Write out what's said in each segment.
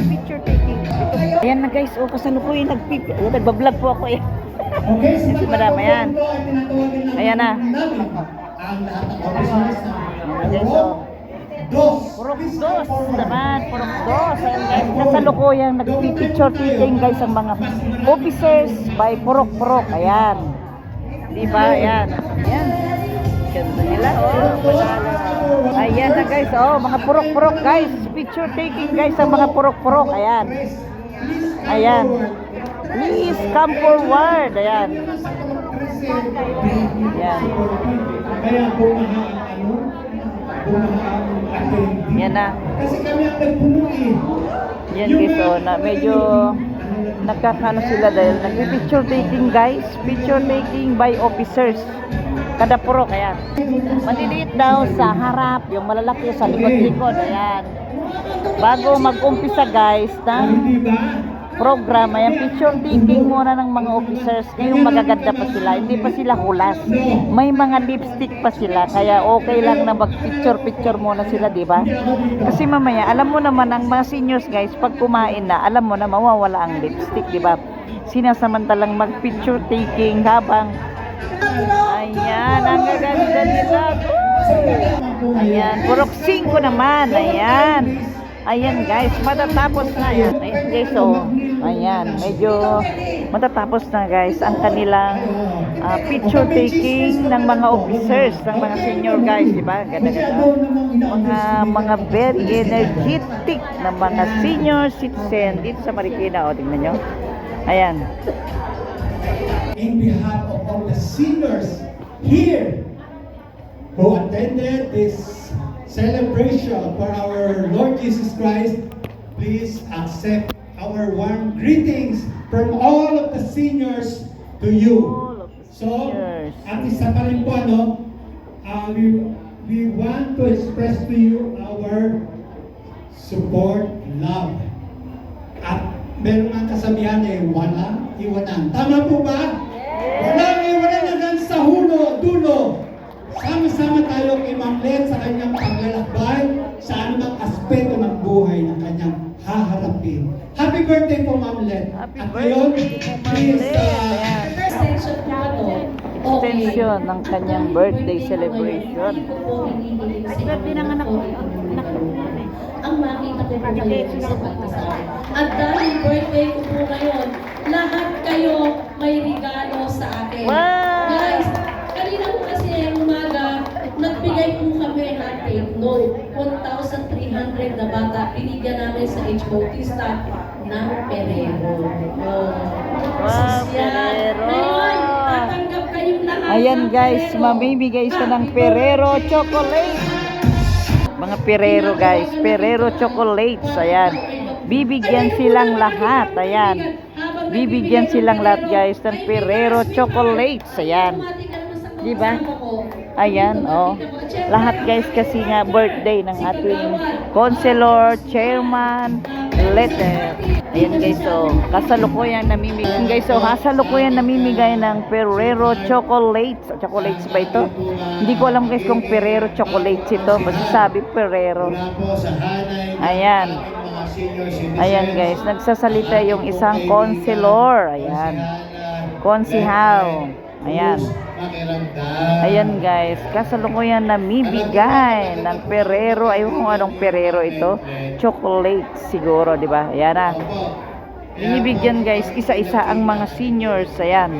picture taking. Ayan na guys, kasalukuyan nagbablog po ako eh. Okay, si madam, ayan. Ayan na. Ang lahat ng officers na Purok dos naman, purok dos. Ayan guys, kasalukuyang nagpipicture taking guys ang mga officers by purok-purok. Ayan. Diba? Ayan. Ayan. Ganda nila. Ayan na guys. Mga purok-purok guys. Picture taking guys ang mga purok-purok. Ayan. Ayan. Please come forward. Ayan. Ayan. Yan na. Kasi kami ang nagpuno eh. Yan guys, na medyo nakakano sila dahil nagpi-picture taking guys. Picture taking by officers. Kada purok, ayan. Maliliit daw sa harap, yung malalaki sa likod-likod, ayan. Bago mag-umpisa guys ng program, ayan, picture taking muna ng mga officers. Ngayong magaganda pa sila, hindi pa sila hulas. May mga lipstick pa sila, kaya okay lang na mag-picture muna sila, di ba? Kasi mamaya, alam mo naman ang mga seniors guys, pag kumain na, alam mo na mawawala ang lipstick, di ba? Sinasamantalang mag-picture taking habang ayan, ang gaganda nila. Ayan, purok 5 naman, ayan. Ayan guys, matatapos na yan. Ayan guys, ayan, medyo matatapos na guys ang kanilang picture taking ng mga officers, ng mga senior guys, di ba? Ganda-ganda. Mga very energetic na mga senior citizen dito sa Marikina, tingnan nyo. Ayan. In behalf of all the seniors here who attended this celebration for our Lord Jesus Christ, please accept our warm greetings from all of the seniors to you. So, at isa pa rin po, we want to express to you our support, love. At meron ang kasabihan walang iwanan. Tama po ba? Walang iwanan hanggang sa dulo. Sama-sama tayo kay Ma'am Let sa kanyang paglalakbay sa anumang aspeto ng buhay ng kanyang haharapin. Happy birthday po, Ma'am Let. Happy At ngayon, please, extension ng kanyang birthday celebration. Birthday ng anak ko. Ang makita ko po ngayon sa pagkasama. At dahil birthday ko po ngayon, lahat kayo may regalo sa akin. Wow! Guys, kanina po kasi umaga, nagbigay po kami natin note 1,300 na bata. Binigyan namin sa HOT staff ng Perero. Wow, Perero! Ngayon, tatanggap kayong lahat. Ayan guys, mamimigay siya ng Perero chocolate. Mga Perero guys, Perero chocolates, ayan. Bibigyan silang lahat, ayan. Bibigyan silang lahat guys ng Perero chocolates, ayan. Diba? Ayan, lahat guys kasi nga birthday ng ating councilor, chairman, letter. Ayan guys, kasalukuyan namimigay. Guys, kasalukuyan namimigay ng Perero chocolates. Chocolates ba ito? Hindi ko alam guys kung Perero chocolates ito. Masasabi Perero. Ayan. Ayan guys, nagsasalita yung isang councilor. Ayan. Konsihal. Ayan. Ayan guys, kasalukuyan namimigay ng Perero. Ayun kung anong Perero ito. Chocolate siguro, di ba? Ayan na. Binibigyan guys, isa-isa ang mga seniors. Ayan.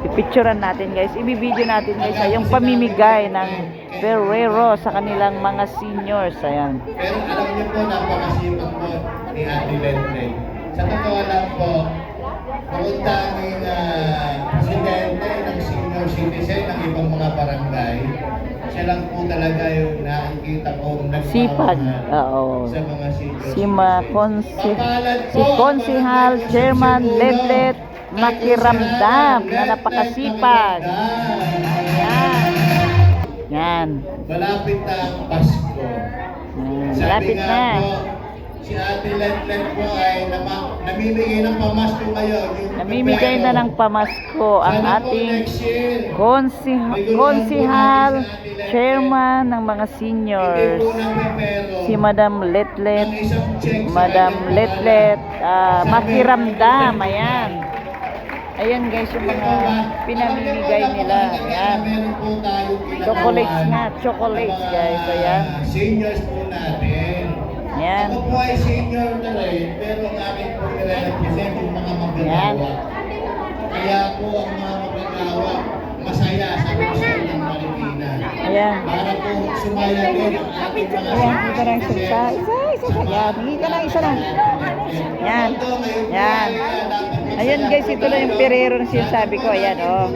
Ipicturean natin guys. Ibibideo natin guys yung pamimigay ng Perero sa kanilang mga seniors. Ayan. Pero alam niyo po, napakasipag po ni Ate Lentley. Sa totoo lang po, kung tanging presidente ng senior citizen ng ibang mga barangay, siya lang po talaga yung nakikita kong sipag. sa mga senior Si Konsihal, Chairman Letlet Makiramdam na napakasipag. Yan. Yan. Malapit na ang Pasko. Malapit na. Si Ate Ate Letlet po ay namimigay ng pamasko ngayon. Namimigay na ng pamasko ang Sana po ating next year, konsihal, chairman ng mga hindi seniors, po ng pepero. si Madam Letlet, ng isang check sa Madam kanyang Letlet, pangalan. makiramdam, ayan. Ayan guys, yung mga pinamimigay nila, ayan. Meron po tayong Chocolates nga, chocolates guys, ayan. Seniors po natin. Ayan. Ako po ay senior na rin, pero ang akin po nire-represent yung mga Ayan. magagawa. Kaya po ang mga magagawa masaya sa Luzon ng Marikina. Ayan. Para po sumaya din ang ating mga Ayan, dito na isa. Ayan, hindi ka na isa lang. Ayan. Ayan. Ayan guys, ito na yung perero na sinasabi ko. Ayan, oh.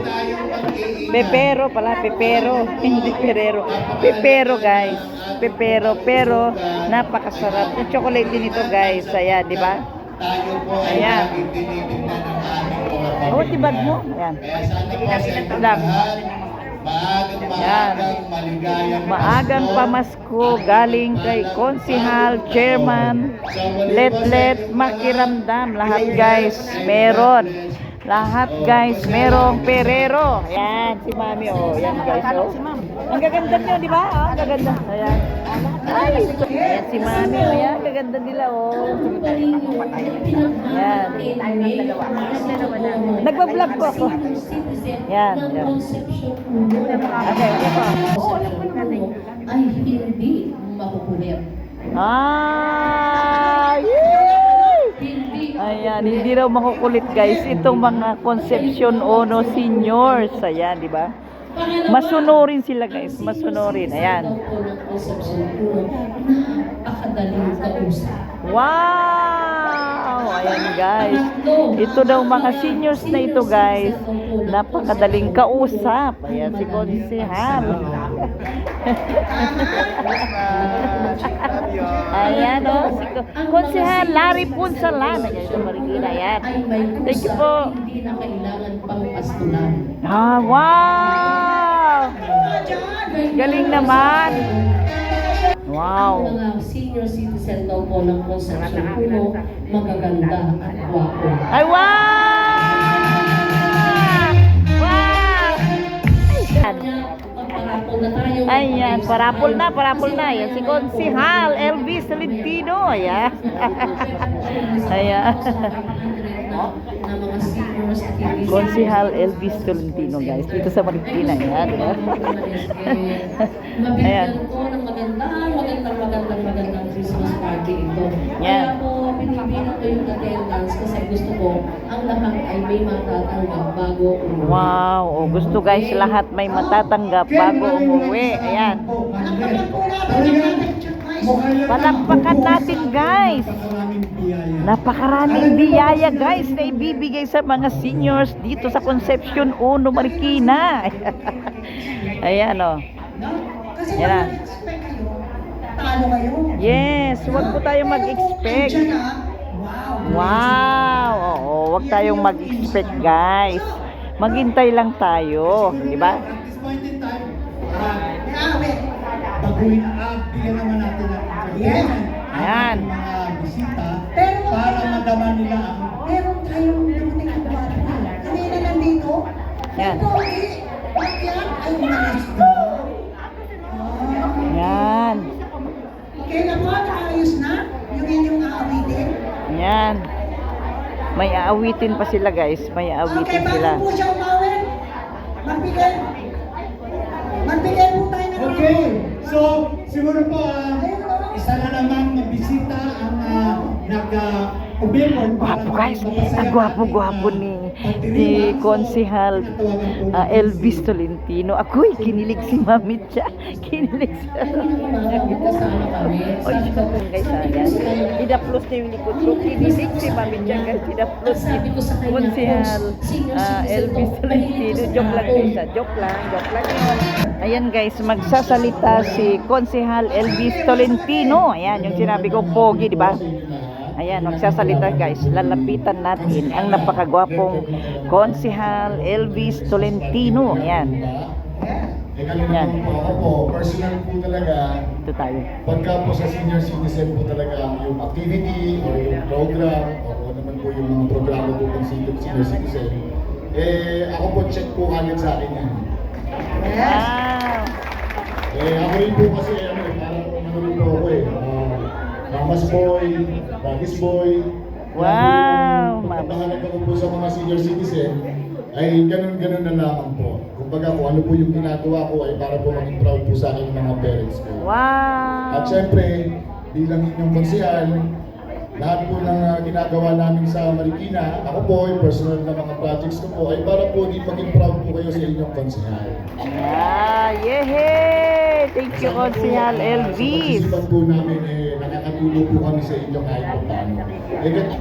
Pepero pala, pepero. Hindi perero. Pepero guys. Pepero, pero napakasarap. Yung chocolate din ito guys. Ayan, di ba? Tayo po ay Ayan. laging tinitingnan ng aming mga pamilya. Oh, tibag mo. Ayan. Kaya sana po sa inyong Lang. lahat, maagang maligayang Maagang pamasko galing kay Konsihal, Chairman, Letlet, Makiramdam. Lahat guys, meron. Lahat guys, merong perero. Ayan, si Mami, oh. Ayan guys, oh. Ang gaganda nyo, di ba? Oh, ang gaganda. Ayan. Ay, ayan si Mami, oh. Ayan, ang gaganda nila, oh. Ayan. Nagbablog po ako. Yan, yan. Okay, okay po. Ay hindi makukulit. Ah, Hindi. ayan, hindi raw makukulit guys itong mga Concepcion Ono seniors. Ayan, di ba? Masunurin sila guys, masunurin. Ayan. Napakadaling kausap. Wow! Ayan guys. Ito daw mga seniors na ito guys. Napakadaling kausap. Ayan si Konsihal. Ayan o. Si Konsihal Larry Punsalan. Ayan sa Marikina. Ayan. Thank you po. Hindi na kailangan pang pastulan. Ah, wow! Galing naman. Wow. Ang mga senior citizen daw po ng Concepcion Puno, magaganda at gwapo. Ay, wow! Wow! Magparapol na tayo. Ayan, parapol na. Ayan, si Konsihal Elvis Tolentino. Ayan. Ayan. Na mga seniors at hindi Konsihal Elvis Tolentino, guys. Dito sa Marikina. Ayan, diba? Ayan. mabigyan ko ng magandang Christmas party ito. Yan. Kaya po, pinipilit ko yung attendance kasi gusto ko ang lahat ay may matatanggap bago umuwi. Wow. O, gusto guys, lahat may matatanggap bago umuwi. Ayan. Palakpakan natin guys. Napakaraming biyaya guys na ibibigay sa mga seniors dito sa Concepcion Uno, Marikina. Ayan o. Kasi Yan na. mag-expect kayo, talo kayo. Yes, huwag po tayong mag-expect. Wow. Oo, huwag tayong mag-expect guys. Maghintay lang tayo, di ba? At this point in time, Awit. baguhin bigyan naman natin ng entertainment ang Ayan. ating mga bisita Pero- para madama nila ang Meron tayong dumating na bata. Kanina nandito. Yan. Ito, yan ay umalis na. Yan. Kailan mo, naayos na? Yung inyong aawitin? Yan. May aawitin pa sila guys. May Okay, aawitin bago sila. po siya umawit, magbigay. Magbigay po tayo ng Okay, so siguro po isa na namang bisita ang nag-ubipon. Gwapo guys. Ang gwapo-gwapo ni Konsihal Elvis Tolentino. Ako'y kinilig si Mami Cha. Kinilig siya. Kasama kami. Oy, guys, ayan. Idaplos na yung likod ko. Kinilig si Mami Cha. Kasi idaplos Sabi ko sa kanya, Konsihal Elvis Tolentino. Joke lang siya. Joke lang yun. Ayan guys, magsasalita si Konsihal Elvis Tolentino. Ayan, yung sinabi ko, pogi, di ba? Ayan, magsasalita guys. Lalapitan natin ang napakagwapong Konsihal Elvis Tolentino. Ayan. ganun Yan. naman po ako po. Personal po talaga, Ito tayo. pagka po sa senior citizen po talaga yung activity or yung program o kung naman po yung mga programa po ng senior citizen, ako po check po agad sa akin yan. Wow! Ako rin po kasi parang ano rin po ako Mama's boy, Daddy's boy. Wow! Pagpapahalaga ko po sa mga senior citizen, ay ganun-ganun na lamang po. Kumbaga kung ano po yung ginagawa ko ay para po maging proud po sa akin ng mga parents ko. Wow! At syempre, bilang inyong konsehal, lahat po ng ginagawa namin sa Marikina, ako po, yung personal na mga projects ko po, ay para po din maging proud po kayo sa inyong konsehal. Yehey! Thank you, Konsehal LV. Sa pagkisipan po namin, nakakatulong po kami sa inyo kahit pa paano.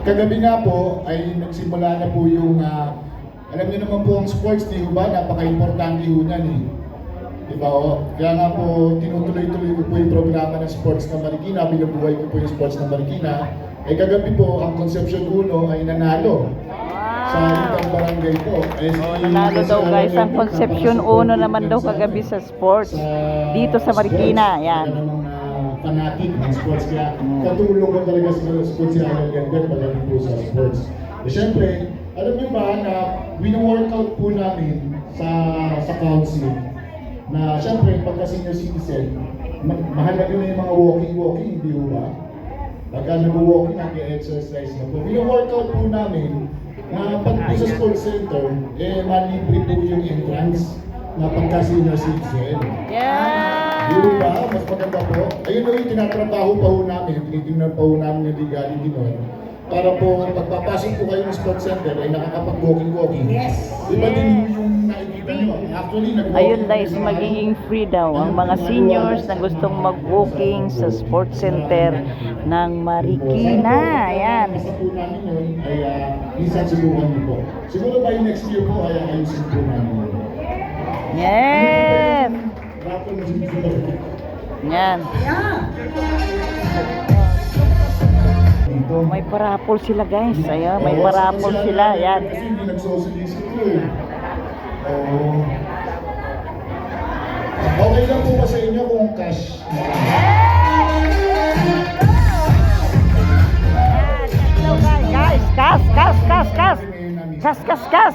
Kagabi nga po, ay nagsimula na po yung, alam niyo naman po ang sports, di ba? Napaka-importante po niyan eh. Diba o? Kaya nga po, tinutuloy-tuloy ko po yung programa ng sports ng Marikina, binubuhay ko po yung sports ng Marikina. Kagabi po, ang Concepcion 1 ay nanalo sa ibang barangay po. Nanalo daw guys, ang Concepcion 1 naman daw kagabi sa sports. Dito sa Marikina, yan. Fanatic ng sports, kaya katulong ko talaga sa sports si Alan Ganda pagdating po sa sports. Siyempre, alam niyo ba na wino-workout po namin sa council na siyempre pagka senior citizen, mahalaga na yung mga walking, di ba? Pagka nag-walking, nag-exercise na po. Wino-workout po namin na pag po sa sports center, malibre po yung entrance na pagka senior citizen. Yeah! Di ba? Mas maganda po. Ayun yung tinatrabaho pa ho namin, tinitingnan pa ho namin yung legality nun. Para po, pagpapasok po kayo ng sports center, ay nakakapag-walking. Yes. Iba din yung nakikita nyo. Actually, nag-walking. Ayun guys, magiging free daw ang mga seniors na gustong mag-walking sa sports center ng Marikina. Ayan. Isa po namin yun ay minsan subukan nyo po. Siguro by next year po ay ayusin po namin yun. Yes! Rapo na siguro. Yan. Yeah. Dito. May parapol sila guys. Ayan, may parapol sila. Yan. Kasi hindi nagsosolicit ko eh. Oo. Okay lang po ba sa inyo kung cash? Guys, kas.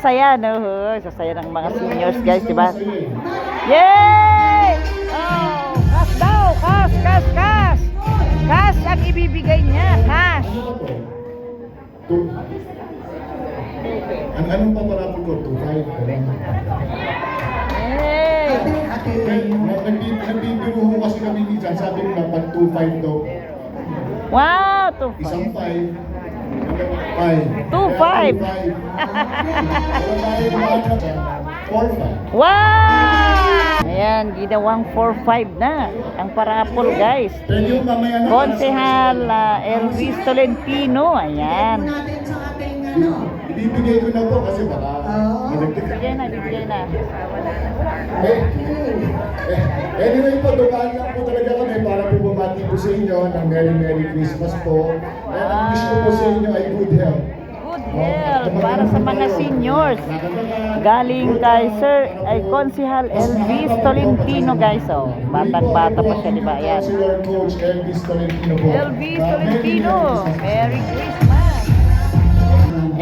Ayan, sasaya ng mga seniors guys, diba? Yay! Oh, kas daw, kas. Kas ang ibibigay niya, kas. Anong paparapol ko? 2-5? Yay! Nagbibiro ho kasi kami minsan, sabi nila pag 2-5 daw. Wow, Isang 2-5. 5. 2-5. 4-5. Wow! Ayan, ginawang 4-5 na ang parapol guys. Pwede yung mamaya na. Konsehal Elvis Tolentino, ayan. Natin sa ating Ibibigay ko na po kasi baka madagdagan. Bibigay na. Anyway po, dumaan lang po talaga kami para po bumati po sa inyo ng Merry Christmas po. At ang wish ko po sa inyo ay good health. Good health para sa mga seniors. Galing kay Sir ay Konsehal Elvis Tolentino guys. Oh, batang-bata pa siya, di ba? Ayan. Coach Elvis Tolentino po. Elvis Tolentino, Merry Christmas.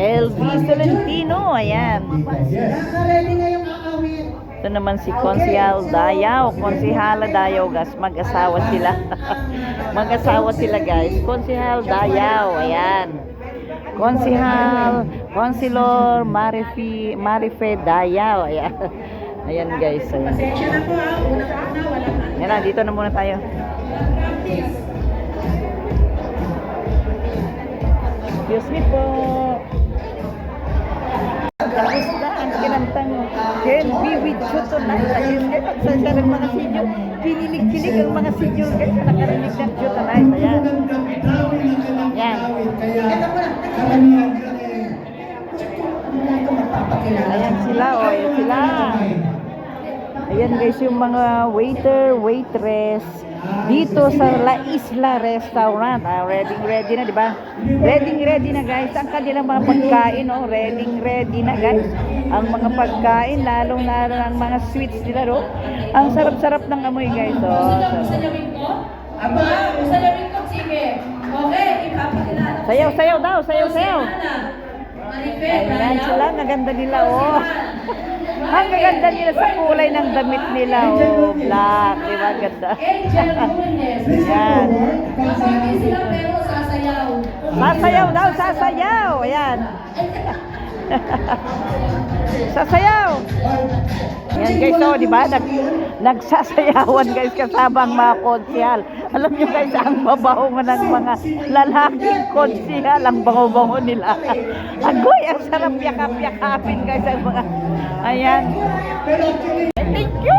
Elvis Tolentino, ayan. Naka-ready na yung kakawin. Ito naman si Konsehal Dayaw, Konsehala Dayaw guys, mag-asawa sila. Mag-asawa sila guys, Konsehal Dayaw, ayan. Konselor Marife Dayaw, ayan. Ayan guys, ayan. Pasensya na po una-una, walang Yan na, dito na muna tayo. practice. Excuse me po. Tapos na ang kinantang Can be with you tonight. Ayun guys, pagsasya ng mga senior. Kinilig-kilig ang mga senior guys na nakarinig ng you tonight. Ayan. Yan. Kaya karamihan yan Ayan sila, oh. Ayan sila. Ayan guys, yung mga waiter, waitress. dito sa La Isla Restaurant. Ready na, di ba? Ready na guys. Ang kanilang mga pagkain, oh. Ready na guys. Ang mga pagkain, lalong-lalo ang mga sweets nila, oh. Ang sarap-sarap ng amoy guys, oh. Sayawin ko? Aba, sayawin ko, sige. Okay, ipapakilala ko. Sayaw daw, sayaw. Maribel, Ayan sila, ang ganda nila, oh. Ang ganda nila sa kulay ng damit nila, oh. Black, di ba? Ganda. Angel Nunez. Yan. Kapati sila pero sasayaw. Sasayaw. Ayan. Sasayaw. Yan guys, oh, di ba? Nagsasayawan guys kasama ang mga konsyal. Alam niyo guys, ang babaho ng mga lalaking konsyal, ang bango-bango nila. Agoy, ang sarap yakap-yakapin guys ang mga. Ayan. Thank you.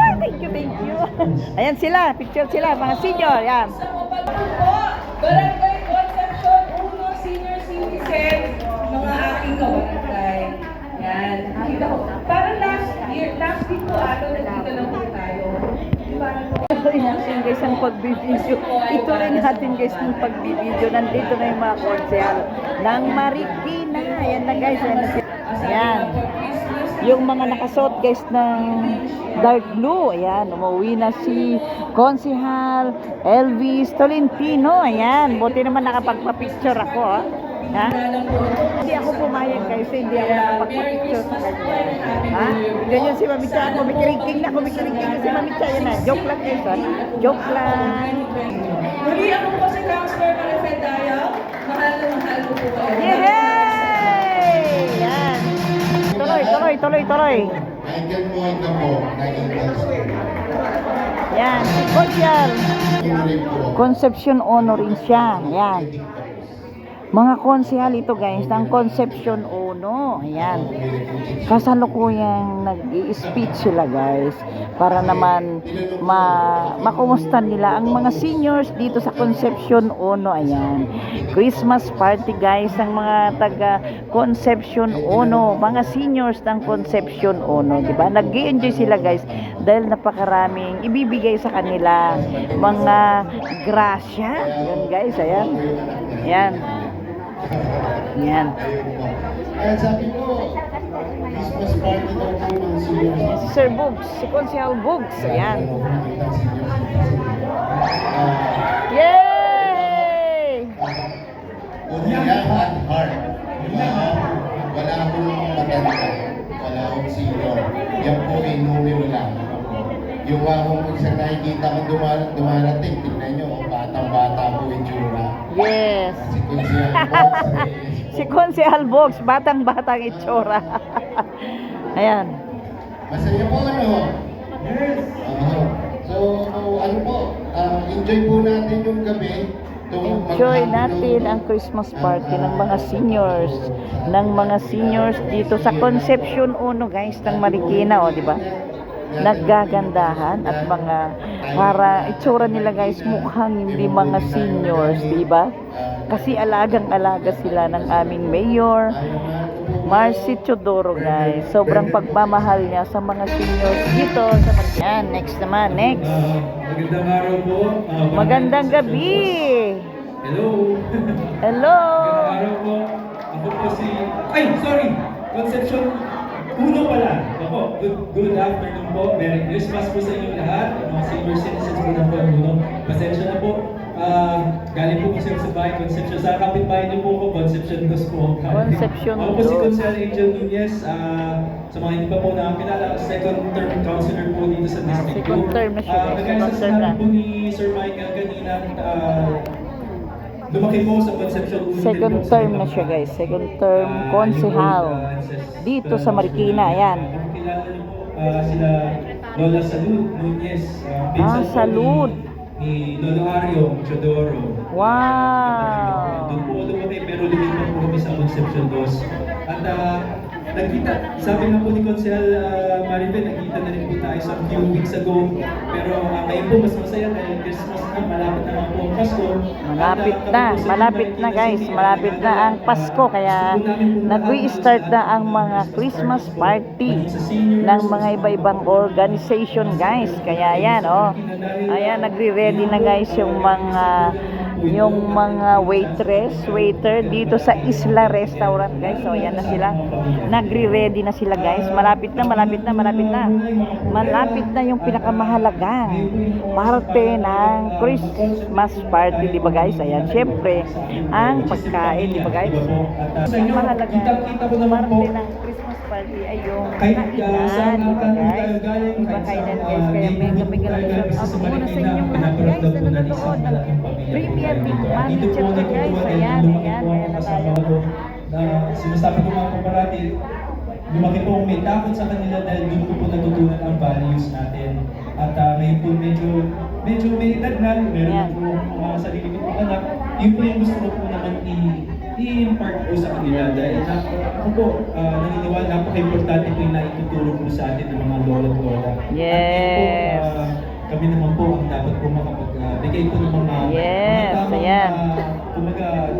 Ayan sila, picture sila, mga senior. Yan. Sa Mapalpon po, Barangay Concepcion 1 Senior Citizen, mga aking kabarangay. Yan. Parang last week po, nandito lang po tayo. Ituloy natin guys ang pagbibideo. Ituloy natin guys ang pagbibideo. Nandito na yung mga konsyal ng Marikina. Ayan na guys. Ayan. Yung mga nakasuot guys ng dark blue. Ayan. Umuwi na si Konsihal Elvis Tolentino. Ayan. Buti naman nakapagpa-picture ako. Ha? Hindi ako pumayag guys. Hindi ako nakapagpa-picture sa kanya. Ha? Ganyan si Mamicha. Kumikiringking na si Mamicha. Yan na. Joke lang guys. Ha? Joke lang. Muli ako po si Counselor Maribel Dayaw. Mahal ko po kayo. Yay! Yan. Tuloy. Michael Moy na po, naging counselor. Yan. Si Konsyal. Honorin po. Concepcion honorin siya. Yan. Mga konsehal ito guys, ng Concepcion Uno. Ayan. Kasalukuyang nag-i-speech sila guys. Para naman makumusta nila ang mga seniors dito sa Concepcion Uno. Ayan. Christmas party guys ng mga taga Concepcion Uno. Mga seniors ng Concepcion Uno. Diba? Nag-i-enjoy sila guys. Dahil napakaraming ibibigay sa kanila. Mga grasya. Ayan guys. Ayan. Ayan. Yan. Kaya sabi ko, Christmas party daw po ng seniors. Si Sir Bugs, si Konsehal Bugs. Ayan. Yay! Ulian at heart. Wala akong maganda. Wala akong senior. Yan po ay numero lang. Yung akong isang nakikita ko dumarating, tignan nyo, batang-bata po yung tsura. Yes. Si Konsehal Box. Si Konsehal Bugs, batang-batang itsura. Ayan. Masaya po ano? Yes. So, ano po, enjoy po natin yung gabi. Enjoy natin ang Christmas party ng mga seniors dito sa Concepcion Uno guys ng Marikina, o di ba? Naggagandahan at mga para itsura nila guys mukhang hindi mga seniors, di ba? Kasi alagang-alaga sila ng aming mayor Marcy Chodoro guys. Sobrang pagmamahal niya sa mga seniors dito sa Marikina. Next naman, next. Magandang araw po. Magandang gabi. Hello. Hello. Magandang araw po. Ako po si... Concepcion Uno pala. Ako, good afternoon po. Merry Christmas po sa inyo lahat. Mga senior citizens po ng Uno. Pasensya na po. Galing po kasi sa bahay Concepcion. Sa kapitbahay niyo po ako, Concepcion 2 po. Concepcion Ako po si 2. Consel Angel Nunez. Sa mga hindi pa po nakakilala, second term counselor po dito sa District 2. Second term na siya, guys. Kagaya Second sa term na. sinabi po ni Sir Michael kanina, lumaki po sa Concepcion Uno. Second term na siya guys. Second term konsehal dito sa Marikina. Ayan. Kilala niyo po sila Lola Salud Nunez. Pinsan po Salud. ni Lolo Ario Chodoro. Wow. Doon po lumaki pero lumipat po kami sa Concepcion 2. At nagkita, sabi nga po ni Consel Maribel, nagkita na rin po tayo sa few weeks ago. Pero ngayon po mas masaya dahil Christmas na, malapit na nga po ang Pasko. Malapit na guys, malapit na ang Pasko, kaya nag-restart na ang mga Christmas party ng mga iba-ibang organization guys. Kaya yan, oh, ayan, nagre-ready na guys yung mga waiter dito sa Isla Restaurant guys. So ayan na sila, nagre-ready na sila guys. Malapit na yung pinakamahalagang parte ng Christmas party, di ba guys? Ayan, syempre ang pagkain, di ba guys? Ang mahalagang parte ng Christmas party ay yung kainan, di ba guys? Iba kainan guys, kaya may galang shout out muna sa inyong lahat guys na nanonood ng Premier League Mami Chat guys. Ayan na tayo. Sinasabi ko mga kaparati, lumaki po may takot sa kanila dahil doon ko po natutunan ang values natin. At ngayon po medyo may edad na, meron po mga sarili ko po anak. Yun po yung gusto ko po naman i-impart po sa kanila dahil ako po naniniwala, napaka-importante po yung naituturo po sa atin ng mga lola at lola. Yes. At kami naman po ang dapat po makapagbigay po ng mga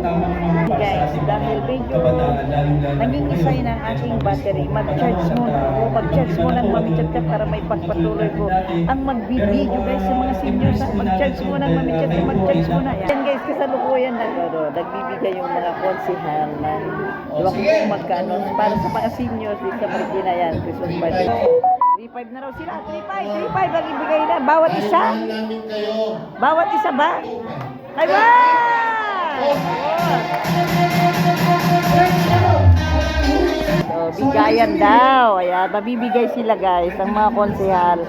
tamang mga para sa ating dahil mga medyo kabataan, lalo-lalo nangingisay ng aking battery, mag-charge muna ako, mag-charge muna ng Mami Chat para may pagpatuloy ko ang magbibideo guys sa mga seniors. Mag-charge muna ng Mami Chat, mag-charge muna. Yan guys, kasalukuyan nagbibigay yung mga konsihal na diba kung magkano para sa mga seniors dito sa Marikina. Yan, Christmas party. 3-5 na raw sila, 3-5 ang ibigay na, bawat isa? Bawat isa ba? Ay, wow! So, bigayan daw. Ayan, mabibigay sila guys, ang mga konsehal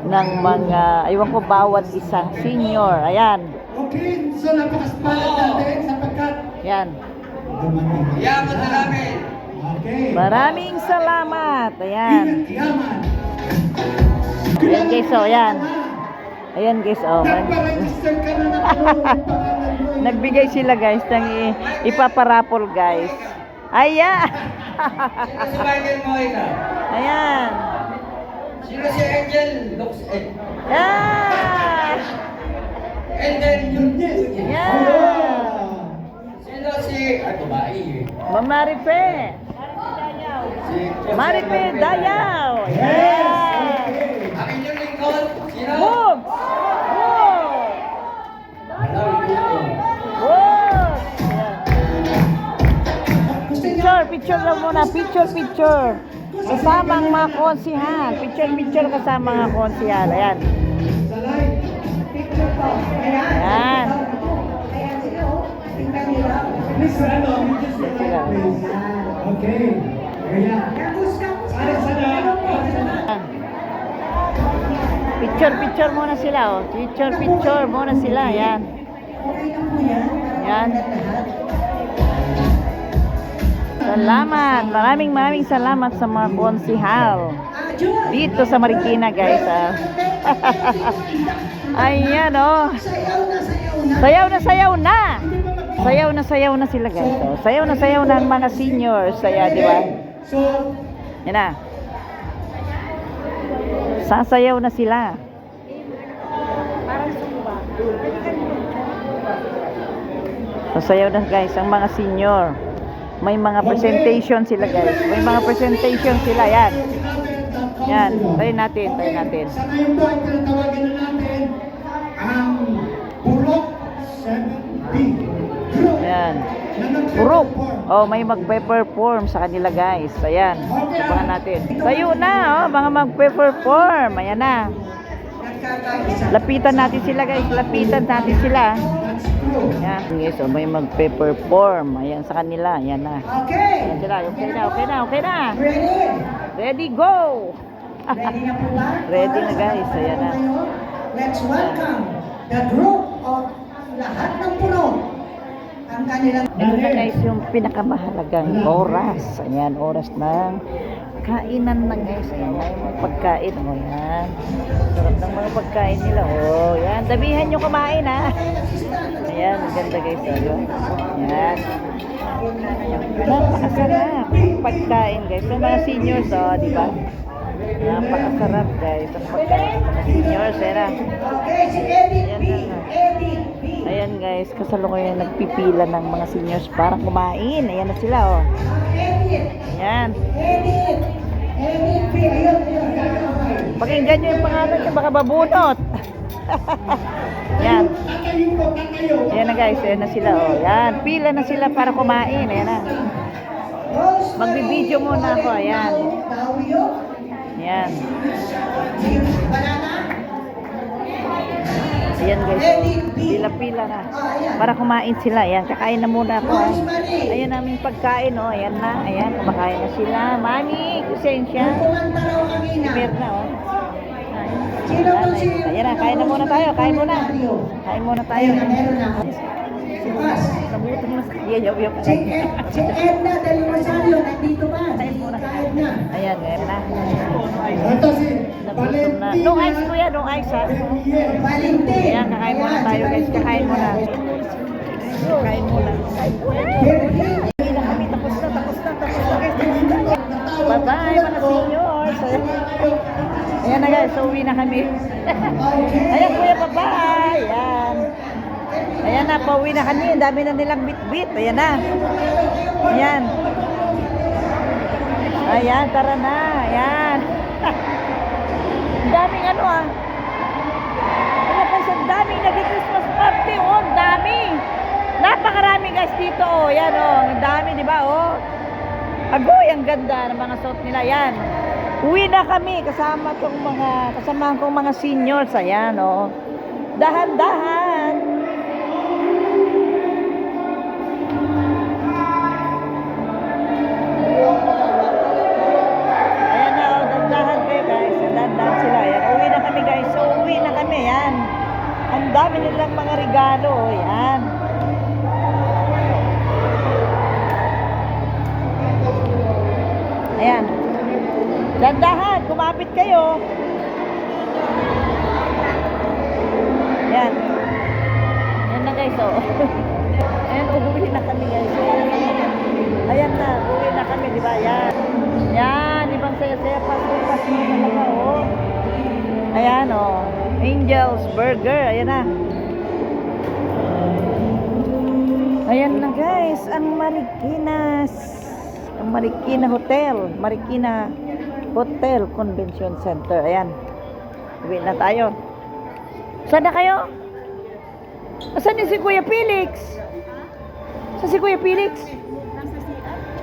ng mga, aywan ko, bawat isang senior. Ayan. Okay, so napakaspalan natin sapagkat Yan. yaman na namin. Okay. Maraming salamat. Ayan. Yaman. Ayan guys, oh, ayan. Ayan guys, oh. Nagpa-register ka na ng pangalan mo. Nagbigay sila guys ng ipaparapol guys. Ayan. Kasabay mo ikaw. Ayan. Sino si Angel? Ayan. And then Ayan. sino si... Ay, babae eh. Ma'am Marife. Marife Dayaw. Ayan. Ang inyong lingkod, sino? Bugs. Picture lang muna, picture. Kasama ang mga konsihal. Picture kasama ang mga konsihal. Ayan. Ayan. Please, okay. Ayan. Picture muna sila, oh. Picture muna sila. Ayan. Ayan. Salamat. Maraming salamat sa mga konsihal dito sa Marikina, guys. Ayan, oh. Sayaw na sila, guys. Oh. Sayaw na ang mga seniors. Saya, di ba? Yan na. Sasayaw na sila. Sasayaw na, guys, ang mga senior. May mga presentation sila guys. Yan. Yan. Tayo natin. Sa ngayon po ay tinatawagan na natin ang Purok 7B Group. Yan. Purok. Oh, may magpe-perform sa kanila guys. Ayan. Sabahan natin. Tayo na, oh, mga magpe-perform. Ayan na. Lapitan natin sila guys. Yan. Guys, oh, may magpe-perform. Ayan sa kanila. Ayan na. Ayan sila. Okay na. Ready, go! Ready na po ba? Ready na guys. Ayan na. Let's welcome the group of lahat ng puno. Ang kanilang... Ito na guys yung pinakamahalagang oras. Ayan, oras ng kainan na guys. Ayan na yung mga pagkain. O yan. Sarap ng mga pagkain nila. O yan. Damihan nyo kumain ha. Ayan, maganda guys. Ayan. Napakasarap ang pagkain guys. Sa mga seniors, oh, di ba? Napakasarap guys. Ang pagkain ng mga seniors, era. Okay, si Edith B. Edith B. Ayan guys, kasalukuyan nagpipila ng mga seniors para kumain. Ayan na sila, oh. Edith. Ayan. Edith. Edith B. Ayun, ayun. Pakinggan nyo yung pangalan nyo, baka babunot. Yan. Tatayo po, tatayo. Ayan na guys, ayan na sila, oh. Yan, pila na sila para kumain. Ayan na. Magbibideo muna ako, ayan. Tawyo. Ayan. Banana. Ayan guys, oh. Pila-pila na. Para kumain sila. Ayan, kakain na muna ako. Ah. Ayan naming pagkain, oh. Ayan na, ayan, kumakain na sila. Mami, kusensya. Kumanta raw kanina. Meron na, oh. Sino to si... Ayan na, kain na muna tayo, kain muna. Kain muna tayo. Ayun na, meron na. Bukas. Nabuto mo sa yaw-yaw ka. Si Edna Del Rosario, nandito ba? Si Edna. Ayan, ayan na. Ito si Nagutom na. Valentina. No ice kuya, no ice ha. Valentin. Ayan, kakain muna tayo guys, kakain muna. Kakain muna. Hindi na kami, tapos na guys. Bye-bye mga seniors. Ayan na guys, so uwi na kami. Ayan kuya, bye-bye. Ayan. Ayan na, pauwi na kami. Ang dami na nilang bit-bit. Ayan na. Ayan. Ayan, tara na. Ayan. Ang daming ano ah. Ayan guys, ang daming nag-Christmas party. Oh, ang dami. Napakarami guys dito. Oh, ayan oh. Ang dami, di ba? Oh. Agoy, ang ganda ng mga suot nila. Ayan. Uwi na kami kasama kong mga seniors. Ayan oh. Dahan-dahan. Ayan na oh, dahan-dahan kayo guys. Dahan-dahan sila. Ayan, uwi na kami guys. So uwi na kami. Ayan. Ang dami nilang mga regalo. Oh. Ayan. Ayan. Dahan-dahan, kumapit kayo. Ayan. Ayan na guys, oh. Ayan, uuwi na kami guys. Ayan na, uuwi na kami, di ba? Ayan. Ayan, ibang saya-saya. Pas-pas mo sa mga, oh. Ayan, oh. Angel's Burger. Ayan na. Ayan na guys, ang Marikinas. Ang Marikina Hotel. Marikina Hotel Convention Center. Ayan. Uwi na tayo. Saan na kayo? Saan si Kuya Felix? Saan si Kuya Felix?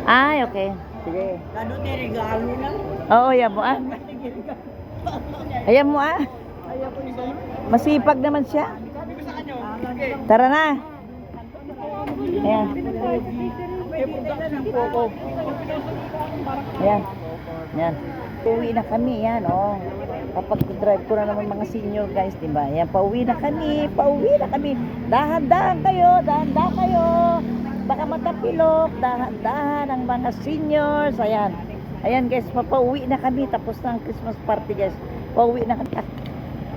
Ay, okay. Sige. Ano ni regalo lang? Oo, ayan mo ah. Ayan mo ah. Masipag naman siya. Tara na. Ayan. Ayan. Ayan. Pauwi na kami, yan, oh. Kapag drive ko na naman mga senior guys, diba? Ayan, pauwi na kami. Dahan-dahan kayo, dahan-dahan kayo. Baka matapilok, dahan-dahan ang mga seniors. Ayan. Ayan guys, papauwi na kami. Tapos na ang Christmas party guys. Pauwi na kami.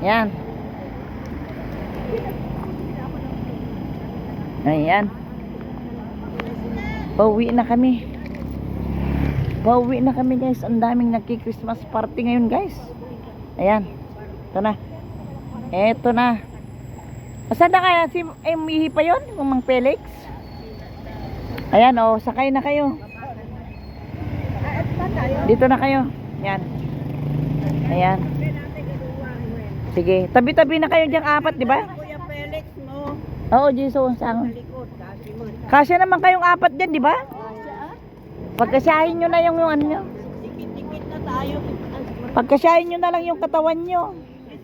Ayan. Ayan. Pauwi na kami. Pauwi na kami guys. Ang daming nagki-Christmas party ngayon guys. Ayan. Ito na. Eto na. Asan na kaya? Mihi pa yun? Yung Mang Felix? Ayan oh. Sakay na kayo. Dito na kayo. Ayan. Ayan. Sige. Tabi-tabi na kayo diyang apat, di ba? Kuya Felix mo. Oo, Jesus. Likod, kasi mo. Kasya naman kayong apat dyan, di ba? Pagkasyahin nyo na yung ano nyo. Dikit-dikit na tayo. Pagkasyahin nyo na lang yung katawan nyo.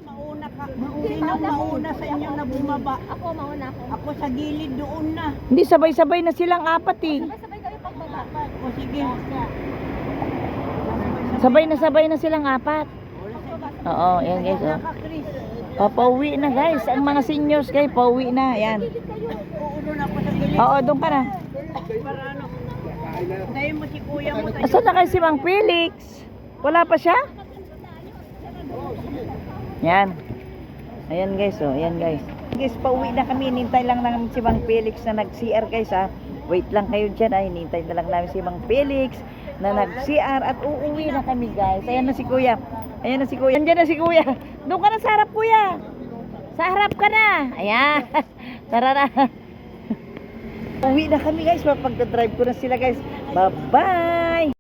Mauna ka. Sino mauna sa inyo na bumaba? Ako, mauna ako. Ako sa gilid doon na. Hindi, sabay-sabay na silang apat eh. Sabay kayo pagbaba. O sige. Sabay na silang apat. Oo, yan guys. Oh. Chris. Papauwi na guys. Ang mga seniors guys, pauwi na. Ayan. Uulo na ako sa gilid. Oo, doon ka na. Para ano. Dahil mo si kuya mo. Asan na kayo si Mang Felix? Wala pa siya? Yan. Ayan guys, oh. Ayan guys. Guys, pauwi na kami. Nintay lang namin si Mang Felix na nag-CR guys ha. Wait lang kayo dyan, ay, hinintay na lang namin si Mang Felix na nag-CR at uuwi na kami, guys. Ayan na si Kuya. Ayan na si Kuya. Andiyan na si Kuya. Doon ka na sa harap, Kuya. Sa harap ka na. Ayan. Tara na. Uwi na kami, guys. Mapagdadrive ko na sila, guys. Bye-bye.